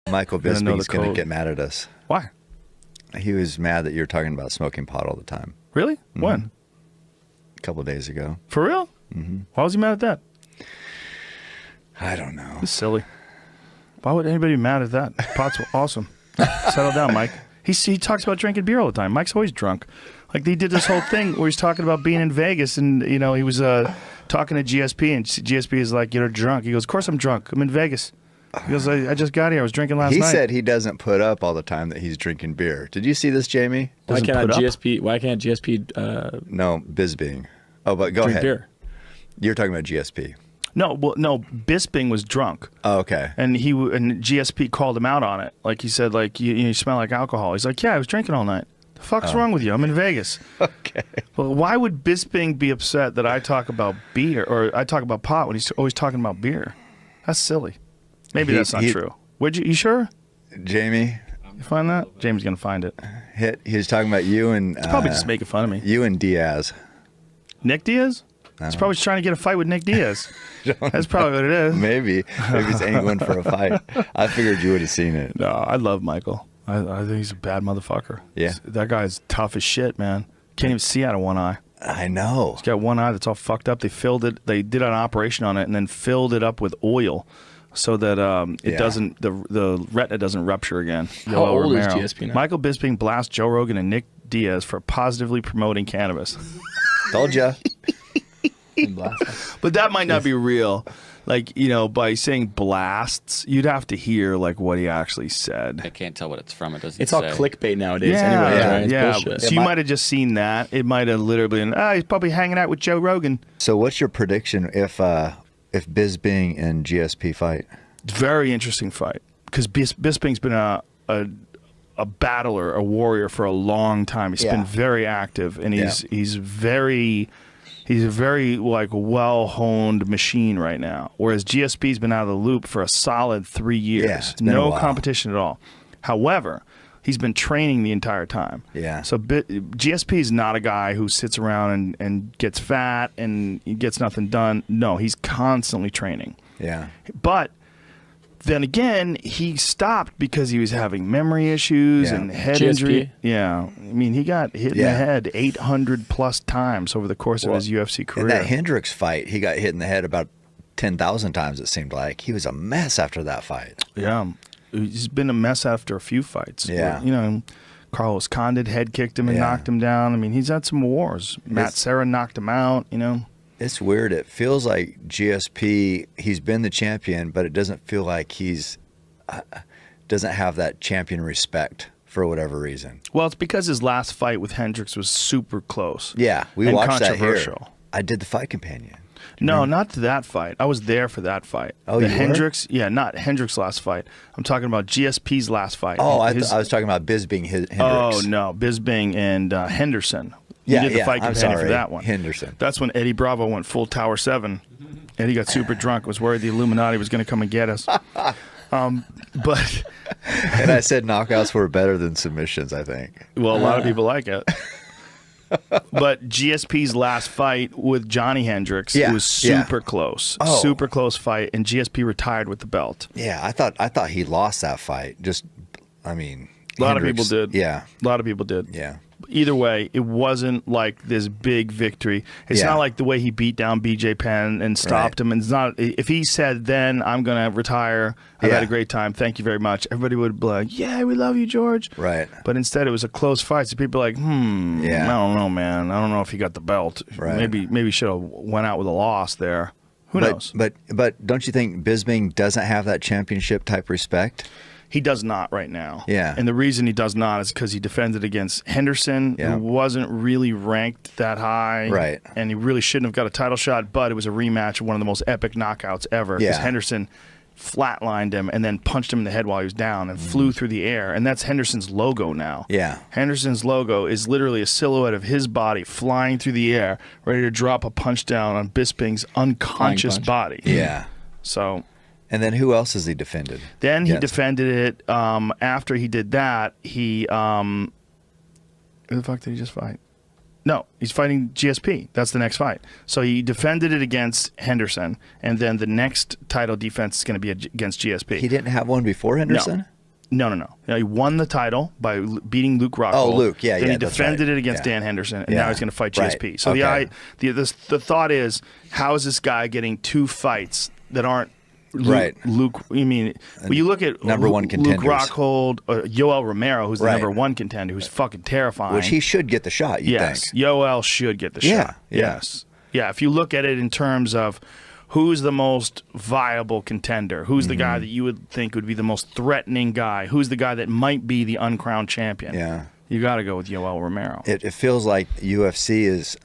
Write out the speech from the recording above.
Michael Bisping's going to get mad at us. Why? He was mad that you're talking about smoking pot all the time. Really? Mm-hmm. When? A couple of days ago. For real? Mm-hmm. Why was he mad at that? I don't know. It's silly. Why would anybody be mad at that? Pot's awesome. Settle down, Mike. He talks about drinking beer all the time. Mike's always drunk. Like, they did this whole thing where he's talking about being in Vegas, and, you know, he was talking to GSP, and GSP is like, you're drunk. He goes, of course I'm drunk. I'm in Vegas. He goes, I just got here. I was drinking last night. He said he doesn't put up all the time that he's drinking beer. Did you see this, Jamie? Why can't GSP? No, Bisping. Oh, but go ahead. Beer. You're talking about GSP. No, well, no. Bisping was drunk. Oh, okay. And GSP called him out on it. Like, he said, like, you smell like alcohol. He's like, yeah, I was drinking all night. The fuck's wrong with you? I'm in Vegas. Okay. Well, why would Bisping be upset that I talk about beer or I talk about pot when he's always talking about beer? That's silly. Maybe that's not true. You sure? Jamie? You find that? Jamie's going to find it. He's talking about you and... He's probably just making fun of me. You and Diaz. Nick Diaz? He's probably just trying to get a fight with Nick Diaz. That's probably what it is. Maybe he's angling for a fight. I figured you would have seen it. No, I love Michael. I think he's a bad motherfucker. Yeah. That guy's tough as shit, man. Can't even see out of one eye. I know. He's got one eye that's all fucked up. They filled it. They did an operation on it and then filled it up with oil so that it doesn't, the retina doesn't rupture again. How old is GSP now? Michael Bisping blasts Joe Rogan and Nick Diaz for positively promoting cannabis. Told ya. But that might not be real. Like, you know, by saying blasts, you'd have to hear like what he actually said. I can't tell what it's from. It doesn't. It's all clickbait nowadays. Anyway, right? Yeah. Bullshit. So you might have just seen that. It might have literally been, he's probably hanging out with Joe Rogan. So what's your prediction if Bisping and GSP fight? Very interesting fight because Bisping's been a battler, a warrior for a long time. He's been very active, and he's a very like well-honed machine right now. Whereas GSP's been out of the loop for a solid 3 years. No competition at all. However, he's been training the entire time. Yeah. So GSP is not a guy who sits around and gets fat and gets nothing done. No, he's constantly training. Yeah. But then again, he stopped because he was having memory issues and head injury. Yeah. I mean, he got hit in the head 800 plus times over the course of his UFC career. In that Hendricks fight, he got hit in the head about 10,000 times, it seemed like. He was a mess after that fight. Yeah. He's been a mess after a few fights. Yeah. You know, Carlos Condit head kicked him and knocked him down. I mean, he's had some wars. Matt Serra knocked him out, you know. It's weird. It feels like GSP, he's been the champion, but it doesn't feel like he's doesn't have that champion respect for whatever reason. Well, it's because his last fight with Hendricks was super close. Yeah, we watched that here. Controversial. I did the Fight Companion. No, not that fight. I was there for that fight. Oh, the you Hendricks? Yeah, not Hendricks' last fight. I'm talking about GSP's last fight. Oh, I was talking about Bisping Hendricks. Oh, no, Bisping and Henderson. You did the Fight Companion for that one. Henderson. That's when Eddie Bravo went full Tower 7. Eddie got super drunk, was worried the Illuminati was going to come and get us. But and I said knockouts were better than submissions, I think. Well, a lot of people like it. But GSP's last fight with Johnny Hendricks was super close. Oh. Super close fight, and GSP retired with the belt. Yeah, I thought he lost that fight. Just, I mean, a lot of people did. Yeah. A lot of people did. Yeah. Either way, it wasn't like this big victory. It's not like the way he beat down BJ Penn and stopped him. And it's not. If he said, then I'm going to retire, I've had a great time, thank you very much, everybody would be like, yeah, we love you, George. Right. But instead, it was a close fight. So people are like, I don't know, man. I don't know if he got the belt. Right. Maybe should have went out with a loss there. Who knows? But don't you think Bisping doesn't have that championship type respect? He does not right now. Yeah. And the reason he does not is because he defended against Henderson, who wasn't really ranked that high. Right. And he really shouldn't have got a title shot, but it was a rematch of one of the most epic knockouts ever. Because Henderson flatlined him and then punched him in the head while he was down and flew through the air. And that's Henderson's logo now. Yeah. Henderson's logo is literally a silhouette of his body flying through the air, ready to drop a punch down on Bisping's unconscious body. Yeah. So... And then who else has he defended? Then he defended it. After he did that, who the fuck did he just fight? No, he's fighting GSP. That's the next fight. So he defended it against Henderson, and then the next title defense is going to be against GSP. He didn't have one before Henderson? No. He won the title by beating Luke Rockhold. Oh, Luke, yeah, Then yeah. he defended right. it against yeah. Dan Henderson, and Yeah. now he's going to fight Right. GSP. So Okay. the thought is, how is this guy getting 2 fights that aren't Right. Luke? I mean, when you look at Number one Luke contenders. Rockhold, Yoel Romero, who's the Right. number 1 contender, who's fucking terrifying. Which he should get the shot, you yes, think. Yoel should get the Yeah, shot. yeah. Yes. Yeah, if you look at it in terms of who's the most viable contender, who's the guy that you would think would be the most threatening guy, who's the guy that might be the uncrowned champion, Yeah. you got to go with Yoel Romero. It feels like UFC is